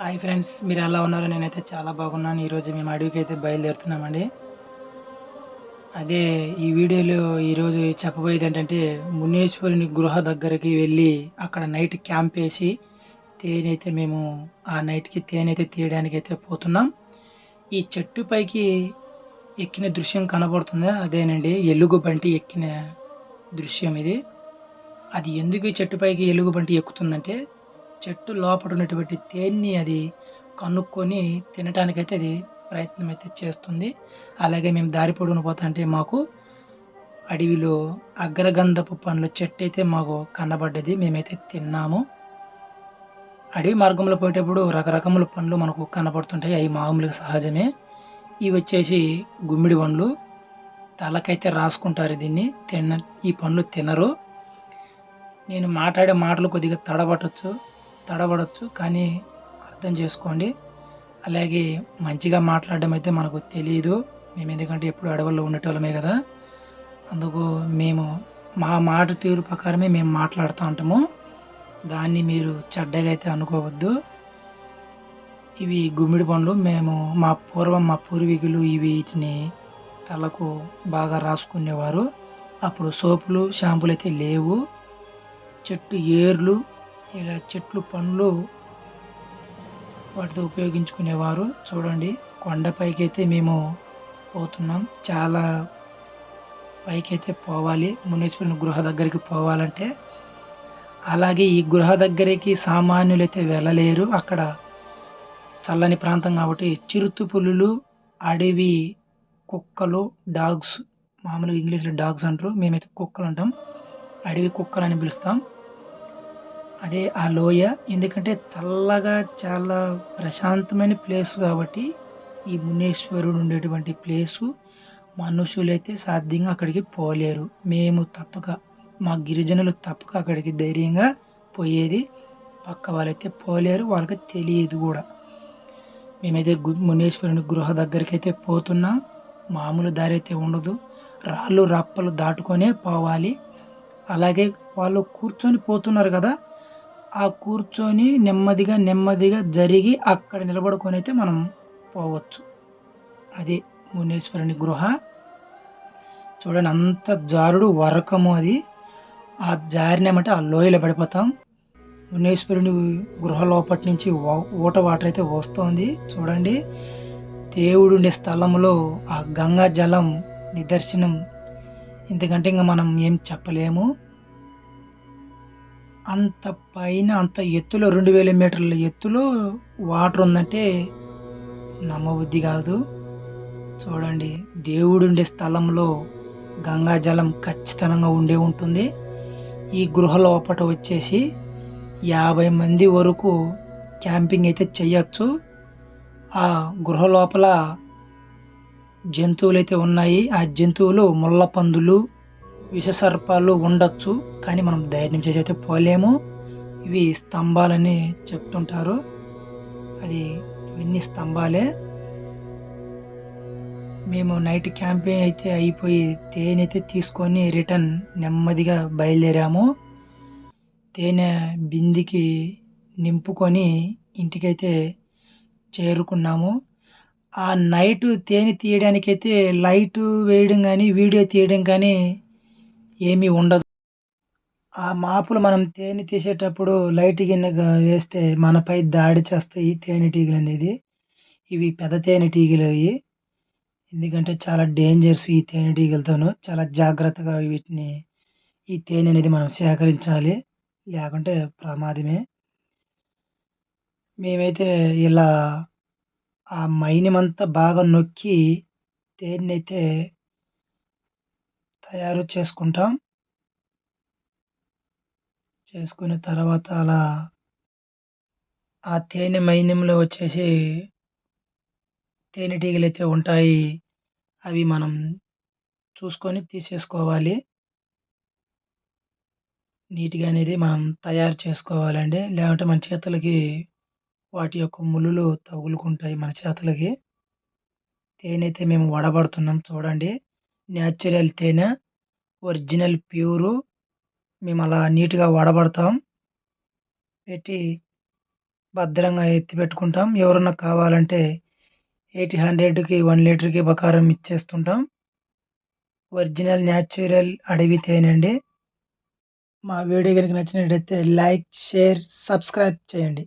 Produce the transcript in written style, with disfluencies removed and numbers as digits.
Hi friends. మీరెలా ఉన్నారు? నేనైతే చాలా బాగున్నాను. ఈరోజు మేము అడవికైతే బయలుదేరుతున్నామండి. అదే ఈ వీడియోలో ఈరోజు చెప్పబోయేదేంటంటే, మునీశ్వరుని గృహ దగ్గరికి వెళ్ళి, అక్కడ నైట్ క్యాంపేసి, తేనైతే మేము ఆ నైట్‌కి తేనైతే తీయడానికైతే పోతున్నాం. ఈ చెట్టు పైకి ఎక్కిన దృశ్యం కనబడుతుందా? అదేనండి ఎలుగుబంటి ఎక్కిన దృశ్యం ఇది. అది ఎందుకు ఈ చెట్టు పైకి ఎలుగుబంటి ఎక్కుతుందంటే, చెట్టు లోపట ఉన్నటువంటి తేనెని అది కనుక్కొని తినటానికైతే అది ప్రయత్నం అయితే చేస్తుంది. అలాగే మేము దారి పొడుగున పోతాంటే మాకు అడవిలో అగ్రగంధపు పండ్ల చెట్టయితే మాకు కనబడ్డది. మేమైతే తిన్నాము. అడవి మార్గంలో పోయేటప్పుడు రకరకముల పండ్లు మనకు కనపడుతుంటాయి. అయి మామూలుగా సహజమే. ఇవొచ్చేసి గుమ్మిడి పండ్లు. తలకైతే రాసుకుంటారు దీన్ని. ఈ పండ్లు తినరు. నేను మాట్లాడే మాటలు కొద్దిగా తడబడొచ్చు. కానీ అర్థం చేసుకోండి. అలాగే మంచిగా మాట్లాడడం అయితే మనకు తెలీదు. మేము ఎందుకంటే ఎప్పుడు అడవుల్లో ఉండేటోళ్ళమే కదా! అందుకు మేము మా మాట తీరు ప్రకారమే మేము మాట్లాడుతా ఉంటాము. దాన్ని మీరు చెడ్డగా అయితే అనుకోవద్దు. ఇవి గుమ్మిడి పండ్లు. మేము మా పూర్వీకులు వీటిని తలకు బాగా రాసుకునేవారు. అప్పుడు సోపులు, షాంపూలు అయితే లేవు. చెట్టు ఏర్లు, ఇలా చెట్లు పండ్లు వాటితో ఉపయోగించుకునేవారు. చూడండి, కొండపైకైతే మేము పోతున్నాం. చాలా పైకైతే పోవాలి మునీశ్వరుని గృహ దగ్గరికి పోవాలంటే. అలాగే ఈ గృహ దగ్గరికి సామాన్యులైతే వెళ్ళలేరు. అక్కడ చల్లని ప్రాంతం కాబట్టి చిరుత పులులు, అడవి కుక్కలు, డాగ్స్, మామూలుగా ఇంగ్లీష్‌లో డాగ్స్ అంటారు. మేమైతే కుక్కలు అంటాం. అడవి కుక్కలని పిలుస్తాం. అదే ఆ లోయ. ఎందుకంటే చల్లగా చాలా ప్రశాంతమైన ప్లేస్ కాబట్టి, ఈ మునీశ్వరుడు ఉండేటువంటి ప్లేసు మనుషులైతే సాధ్యంగా అక్కడికి పోలేరు. మేము తప్పక, మా గిరిజనులు తప్పక అక్కడికి ధైర్యంగా పోయేది. పక్క వాళ్ళైతే పోలేరు. వాళ్ళకి తెలియదు గూడా. మేమైతే మునీశ్వరుని గృహ దగ్గరికైతే పోతున్నాం. మామూలు దారైతే ఉండదు. రాళ్ళు, రప్పలు దాటుకొనే పోవాలి. అలాగే వాళ్ళు కూర్చొని పోతున్నారు గదా! ఆ కూర్చొని నెమ్మదిగా జరిగి అక్కడ నిలబడుకొనైతే మనం పోవచ్చు. అదే మునీశ్వరుని గృహ. చూడండి, అంత జారుడు వరకము అది. ఆ జారినామంటే ఆ లోయలో పడిపోతాం. మునీశ్వరుని గృహ లోపటి నుంచి ఊట వాటర్ అయితే వస్తోంది. చూడండి, దేవుడుండే స్థలంలో ఆ గంగా జలం నిదర్శనం. ఇంతకంటే ఇంక మనం ఏం చెప్పలేము. అంత పైన, అంత ఎత్తులో 2000 మీటర్ల ఎత్తులో వాటర్ ఉందంటే నమ్మబుద్ధి కాదు. చూడండి, దేవుడుండే స్థలంలో గంగా జలం ఖచ్చితంగా ఉంటుంది. ఈ గృహ లోపట వచ్చేసి 50 మంది వరకు క్యాంపింగ్ అయితే చేయొచ్చు. ఆ గృహ లోపల జంతువులైతే ఉన్నాయి. ఆ జంతువులు ముళ్ళ పందులు, విషసర్పాలు ఉండొచ్చు. కానీ మనం ధైర్యం చేసి అయితే పోలేము. ఇవి స్తంభాలని చెప్తుంటారు. అది ఇవన్నీ స్తంభాలే. మేము నైట్ క్యాంపింగ్ అయితే అయిపోయి తేనె తీసుకొని రిటర్న్ నెమ్మదిగా బయలుదేరాము. తేనె బిందెకి నింపుకొని ఇంటికైతే చేరుకున్నాము. ఆ నైట్ తేనె తీయడానికైతే లైటు వేయడం గానీ, వీడియో తీయడం కానీ ఏమీ ఉండదు. ఆ మాపులు మనం తేనె తీసేటప్పుడు లైట్ గినక వేస్తే మనపై దాడి చేస్తాయి తేనెటీగలనేది. ఇవి పెద్ద తేనెటీగలయి. ఎందుకంటే చాలా డేంజర్స్ ఈ తేనెటీగలతోను. చాలా జాగ్రత్తగా ఈ తేనె అనేది మనం సేకరించాలి. లేకుంటే ప్రమాదమే. మేమైతే ఇలా ఆ మైనమంతా బాగా నొక్కి తేనెనైతే తయారు చేసుకుంటాం. చేసుకున్న తర్వాత అలా ఆ తేనె మైనంలో వచ్చేసి తేనెటీగలైతే ఉంటాయి. అవి మనం చూసుకొని తీసేసుకోవాలి. నీట్‌గా అనేది మనం తయారు చేసుకోవాలండి. లేకుంటే మన చేతులకి వాటి యొక్క ముల్లులు తగులుకుంటాయి మన చేతులకి. తేనైతే మేము వడబడుతున్నాం చూడండి. నేచురల్ తేనె, ఒరిజినల్ ప్యూరు. మేము అలా నీట్‌గా వడబడతాం. పెట్టి భద్రంగా ఎత్తిపెట్టుకుంటాం. ఎవరన్నా కావాలంటే 800కి 1 లీటర్‌కి బకారం ఇచ్చేస్తుంటాం. ఒరిజినల్ న్యాచురల్ అడవి తేనండి. మా వీడియో గనుక నచ్చినట్టయితే లైక్, షేర్, సబ్స్క్రైబ్ చేయండి.